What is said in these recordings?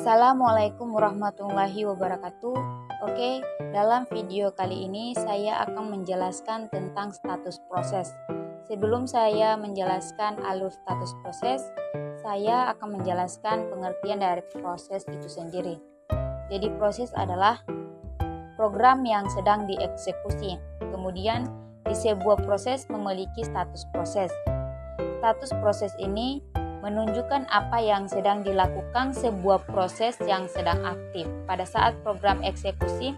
Assalamualaikum warahmatullahi wabarakatuh. Oke, dalam video kali ini saya akan menjelaskan tentang status proses. Sebelum saya menjelaskan alur status proses, saya akan menjelaskan pengertian dari proses itu sendiri. Jadi proses adalah program yang sedang dieksekusi. Kemudian di sebuah proses memiliki status proses. Status proses ini menunjukkan apa yang sedang dilakukan sebuah proses yang sedang aktif. Pada saat program eksekusi,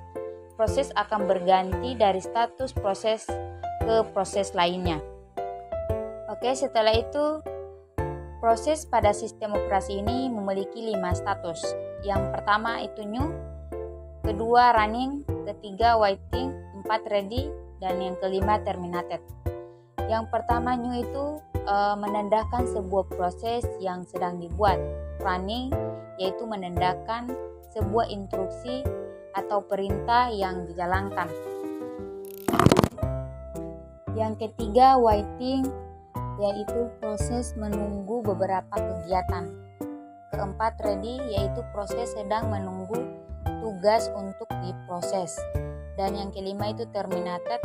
proses akan berganti dari status proses ke proses lainnya. Oke, setelah itu proses pada sistem operasi ini memiliki 5 status. Yang pertama itu new, kedua running, ketiga waiting, 4 ready, dan yang kelima terminated. Yang pertama new itu menandakan sebuah proses yang sedang dibuat. Running yaitu menandakan sebuah instruksi atau perintah yang dijalankan. Yang ketiga waiting yaitu proses menunggu beberapa kegiatan. Keempat ready yaitu proses sedang menunggu tugas untuk diproses. Dan yang kelima itu terminated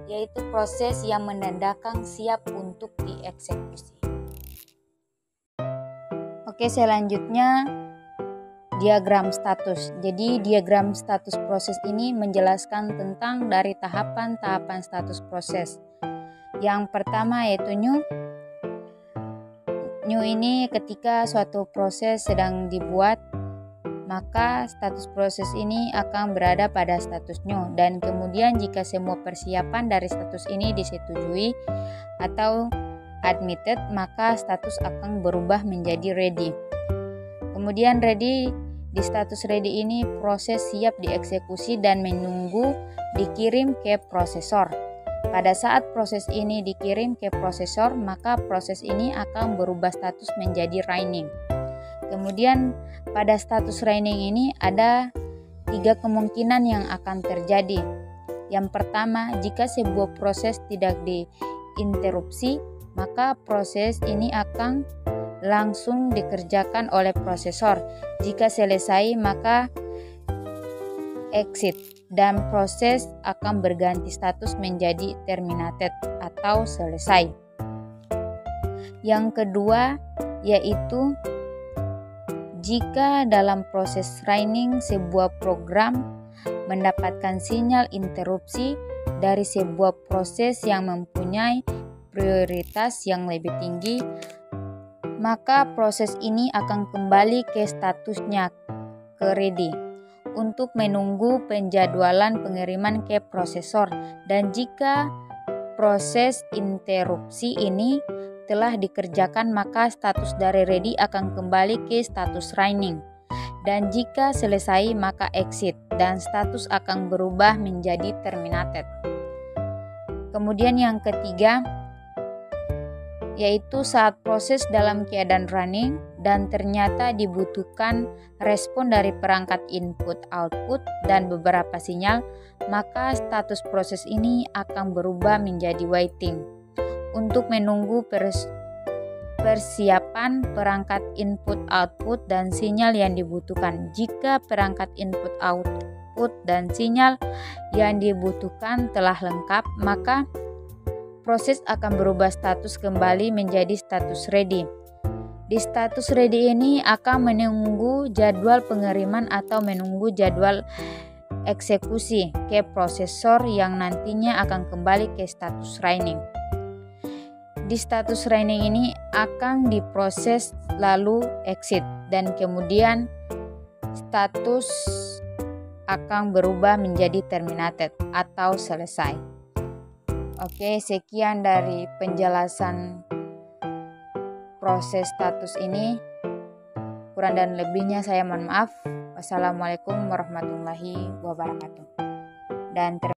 yaitu proses yang menandakan siap untuk dieksekusi. Oke, selanjutnya diagram status. Jadi diagram status proses ini menjelaskan tentang dari tahapan-tahapan status proses. Yang pertama yaitu new. New ini ketika suatu proses sedang dibuat, maka status proses ini akan berada pada status new, dan kemudian jika semua persiapan dari status ini disetujui atau admitted, maka status akan berubah menjadi ready. Kemudian ready, di status ready ini proses siap dieksekusi dan menunggu dikirim ke prosesor. Pada saat proses ini dikirim ke prosesor, maka proses ini akan berubah status menjadi running. Kemudian pada status running ini ada 3 kemungkinan yang akan terjadi. Yang pertama, jika sebuah proses tidak diinterupsi, maka proses ini akan langsung dikerjakan oleh prosesor. Jika selesai, maka exit dan proses akan berganti status menjadi terminated atau selesai. Yang kedua yaitu jika dalam proses running sebuah program mendapatkan sinyal interupsi dari sebuah proses yang mempunyai prioritas yang lebih tinggi, maka proses ini akan kembali ke statusnya ke ready untuk menunggu penjadwalan pengiriman ke prosesor. Dan jika proses interupsi ini telah dikerjakan, maka status dari ready akan kembali ke status running. Dan jika selesai, maka exit dan status akan berubah menjadi terminated. Kemudian yang ketiga yaitu saat proses dalam keadaan running dan ternyata dibutuhkan respon dari perangkat input output dan beberapa sinyal, maka status proses ini akan berubah menjadi waiting untuk menunggu persiapan perangkat input output dan sinyal yang dibutuhkan. Jika perangkat input output dan sinyal yang dibutuhkan telah lengkap, maka proses akan berubah status kembali menjadi status ready. Di status ready ini akan menunggu jadwal pengiriman atau menunggu jadwal eksekusi ke prosesor yang nantinya akan kembali ke status running. Di status running ini akan diproses lalu exit dan kemudian status akan berubah menjadi terminated atau selesai. Oke, sekian dari penjelasan proses status ini. Kurang dan lebihnya saya mohon maaf. Wassalamualaikum warahmatullahi wabarakatuh. Dan